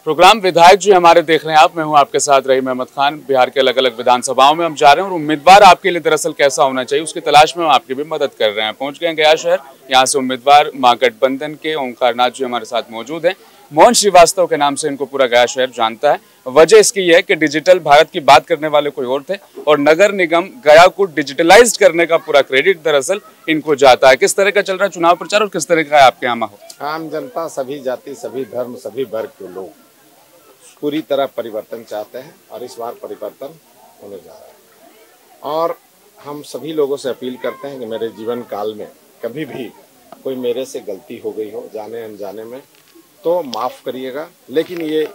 Programme विधायक जी हमारे देख रहे हैं आप। मैं हूं आपके साथ रहीम अहमद खान। बिहार के अलग अलग विधानसभाओं में हम जा रहे हैं और उम्मीदवार आपके लिए दरअसल कैसा होना चाहिए उसकी तलाश में हम आपकी भी मदद कर रहे हैं। पहुंच गए हैं गया शहर। यहां से उम्मीदवार महागठबंधन के ओंकारनाथ जी हमारे साथ मौजूद हैं। मोहन श्रीवास्तव के नाम से इनको पूरा गया शहर जानता है। वजह इसकी यह है कि डिजिटल भारत की बात करने वाले कोई और थे और नगर निगम गया को डिजिटलाइज करने का पूरा क्रेडिट दरअसल इनको जाता है। किस तरह का चल रहा है चुनाव प्रचार और किस तरह का है आपके यहाँ माहौल? आम जनता, सभी जाति, सभी धर्म, सभी वर्ग के लोग पूरी तरह परिवर्तन चाहते हैं और इस बार परिवर्तन होने जा रहा है। और हम सभी लोगों से अपील करते हैं कि मेरे जीवन काल में कभी भी कोई मेरे से गलती हो गई हो जाने अनजाने में तो माफ़ करिएगा, लेकिन ये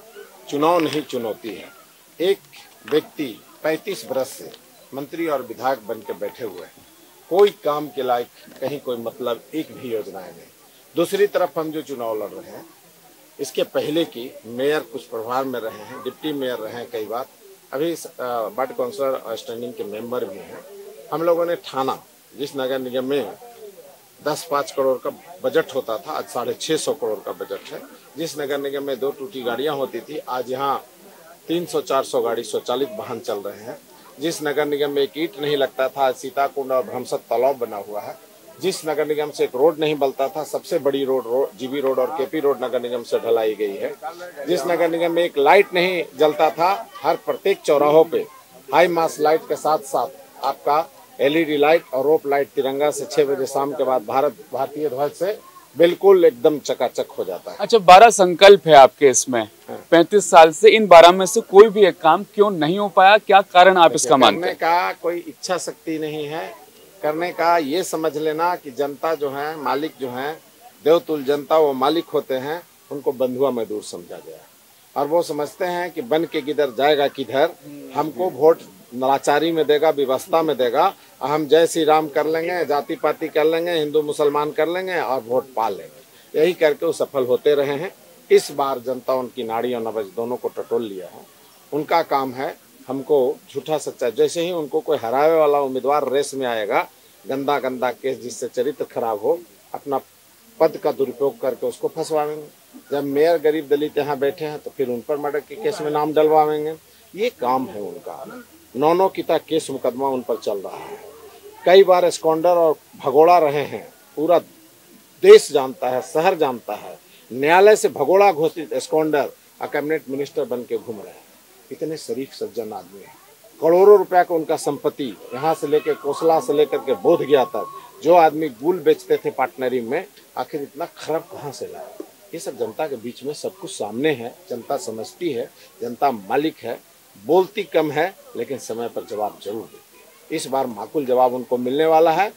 चुनाव नहीं चुनौती है। एक व्यक्ति 35 बरस से मंत्री और विधायक बन के बैठे हुए हैं, कोई काम के लायक कहीं कोई मतलब एक भी योजनाएं नहीं। दूसरी तरफ हम जो चुनाव लड़ रहे हैं, इसके पहले की मेयर कुछ प्रभार में रहे हैं, डिप्टी मेयर रहे हैं कई बार, अभी वार्ड काउंसिलर स्टैंडिंग के मेंबर भी हैं। हम लोगों ने ठाना, जिस नगर निगम में 10-5 करोड़ का बजट होता था, आज 650 करोड़ का बजट है। जिस नगर निगम में 2 टूटी गाड़ियां होती थी, आज यहाँ 300-400 गाड़ी स्वचालित वाहन चल रहे हैं। जिस नगर निगम में एक ईंट नहीं लगता था, आज सीताकुंड और भ्रमसत तालाब बना हुआ है। जिस नगर निगम से एक रोड नहीं बनता था, सबसे बड़ी रोड जीबी रोड और केपी रोड नगर निगम से ढलाई गई है। जिस नगर निगम में एक लाइट नहीं जलता था, हर प्रत्येक चौराहों पे हाई मास लाइट के साथ साथ आपका एलईडी लाइट और रोप लाइट तिरंगा से 6 बजे शाम के बाद भारतीय ध्वज से बिल्कुल एकदम चकाचक हो जाता है। अच्छा, 12 संकल्प है आपके इसमें। 35 साल से इन 12 में से कोई भी एक काम क्यों नहीं हो पाया? क्या कारण आप इसका मानते हैं? करने का कोई इच्छा शक्ति नहीं है। करने का ये समझ लेना कि जनता जो है, मालिक जो है, देवतुल जनता वो मालिक होते हैं, उनको बंधुआ मजदूर समझा गया और वो समझते हैं कि बन के किधर जाएगा किधर, हमको वोट नलाचारी में देगा, व्यवस्था में देगा, हम जय श्री राम कर लेंगे, जाति पाति कर लेंगे, हिंदू मुसलमान कर लेंगे और वोट पा लेंगे। यही करके वो सफल होते रहे हैं। इस बार जनता उनकी नाड़ी और नब्ज दोनों को टटोल लिया है। उनका काम है हमको झूठा सच्चा, जैसे ही उनको कोई हरावे वाला उम्मीदवार रेस में आएगा, गंदा गंदा केस जिससे चरित्र खराब हो, अपना पद का दुरुपयोग करके उसको फंसवाएंगे। जब मेयर गरीब दलित यहाँ बैठे हैं तो फिर उन पर मर्डर के केस में नाम डलवाएंगे। ये काम है उनका। 9 किता केस मुकदमा उन पर चल रहा है। कई बार स्कॉन्डर और भगोड़ा रहे हैं, पूरा देश जानता है, शहर जानता है। न्यायालय से भगोड़ा घोषित स्कॉन्डर और कैबिनेट मिनिस्टर बन के घूम रहे हैं। इतने शरीफ सज्जन आदमी हैं। करोड़ों रुपया का उनका संपत्ति, यहाँ से लेकर कोसला से लेकर के बोध गया तक, जो आदमी गुल बेचते थे पार्टनरी में, आखिर इतना खराब कहाँ से लाया? ये सब जनता के बीच में सब कुछ सामने है। जनता समझती है, जनता मालिक है, बोलती कम है लेकिन समय पर जवाब जरूर देती है। इस बार माकूल जवाब उनको मिलने वाला है।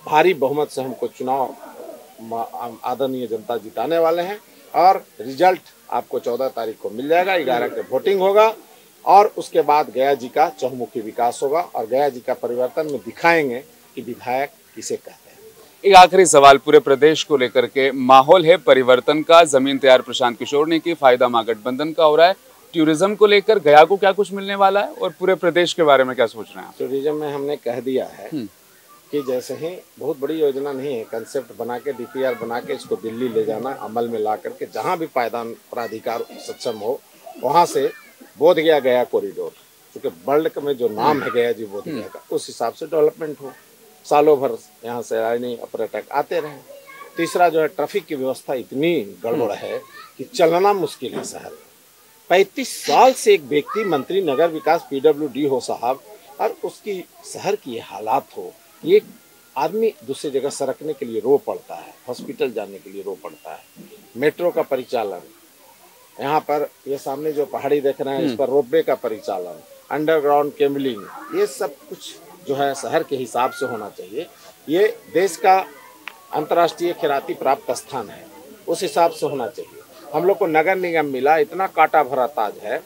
भारी बहुमत से हमको चुनाव आदरणीय जनता जिताने वाले हैं और रिजल्ट आपको 14 तारीख को मिल जाएगा। 11 के वोटिंग होगा और उसके बाद गया जी का चहुमुखी विकास होगा और गया जी का परिवर्तन में दिखाएंगे कि विधायक किसे कहते हैं। एक आखिरी सवाल, पूरे प्रदेश को लेकर के माहौल है परिवर्तन का, जमीन तैयार प्रशांत किशोर ने की, फायदा महागठबंधन का हो रहा है। टूरिज्म को लेकर गया को क्या कुछ मिलने वाला है और पूरे प्रदेश के बारे में क्या सोच रहे हैं? टूरिज्म में हमने कह दिया है कि जैसे ही बहुत बड़ी योजना नहीं है, कंसेप्ट बना के डीपीआर बना के इसको दिल्ली ले जाना, अमल में ला करके जहाँ भी पायदान प्राधिकार सक्षम हो वहाँ से बोध गया कॉरिडोर, क्योंकि वर्ल्ड में जो नाम है गया जी बोध गया का, उस हिसाब से डेवलपमेंट हो। सालों भर यहाँ से आने पर्यटक आते रहे। तीसरा जो है, ट्रैफिक की व्यवस्था इतनी गड़बड़ है कि चलना मुश्किल है शहर में। 35 साल से एक व्यक्ति मंत्री नगर विकास पीडब्ल्यूडी हो साहब, और उसकी शहर की ये हालात हो, ये आदमी दूसरी जगह सरकने के लिए रो पड़ता है, हॉस्पिटल जाने के लिए रो पड़ता है। मेट्रो का परिचालन, यहाँ पर ये सामने जो पहाड़ी देख रहे हैं इस पर रोपवे का परिचालन, अंडरग्राउंड केबलिंग, ये सब कुछ जो है शहर के हिसाब से होना चाहिए। ये देश का अंतर्राष्ट्रीय ख्याति प्राप्त स्थान है, उस हिसाब से होना चाहिए। हम लोग को नगर निगम मिला, इतना काटा भरा ताज है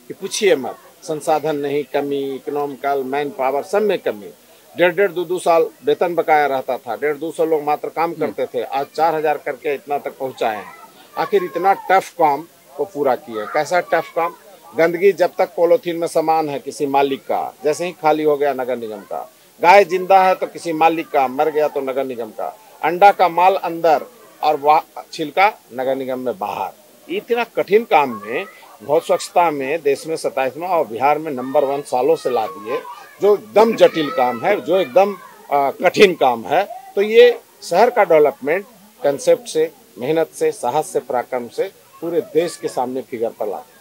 कि पूछिए मत। संसाधन नहीं, कमी, इकोनॉमिकल, मैन पावर सब में कमी। 1.5 2 साल वेतन बकाया रहता था, 150 200 लोग मात्र काम करते थे, आज 4000 करके इतना तक पहुँचाए हैं। आखिर इतना टफ काम को पूरा किए। कैसा टफ काम? गंदगी जब तक पॉलीथीन में सामान है किसी मालिक का, जैसे ही खाली हो गया नगर निगम का। गाय जिंदा है तो किसी मालिक का, मर गया तो नगर निगम का। अंडा का माल अंदर और छिलका नगर निगम में बाहर। इतना कठिन काम में, बहुत स्वच्छता में देश में 27वां और बिहार में नंबर 1 सालों से ला दिए, जो एकदम जटिल काम है, जो एकदम कठिन काम है। तो ये शहर का डेवलपमेंट कंसेप्ट से, मेहनत से, साहस से, पराक्रम से पूरे देश के सामने फिगर पर लाते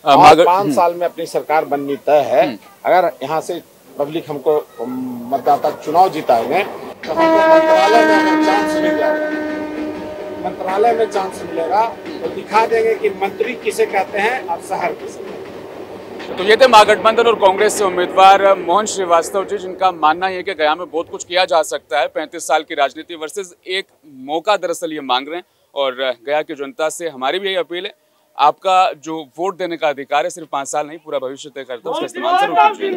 हैं। और 5 साल में अपनी सरकार बननी तय है। अगर यहाँ से पब्लिक हमको मतदाता चुनाव जिताएंगे तो हमको मंत्रालय में चांस मिल जाएगा। मंत्रालय में चांस मिलेगा तो दिखा देंगे कि मंत्री किसे कहते हैं और शहर किसे कहते हैं। तो ये थे महागठबंधन और कांग्रेस से उम्मीदवार मोहन श्रीवास्तव जी, जिनका मानना है कि गया में बहुत कुछ किया जा सकता है। 35 साल की राजनीति वर्सेस एक मौका दरअसल ये मांग रहे हैं। और गया की जनता से हमारी भी यही अपील है, आपका जो वोट देने का अधिकार है सिर्फ 5 साल नहीं, पूरा भविष्य तय करता है, उसका इस्तेमाल जरूर कीजिए।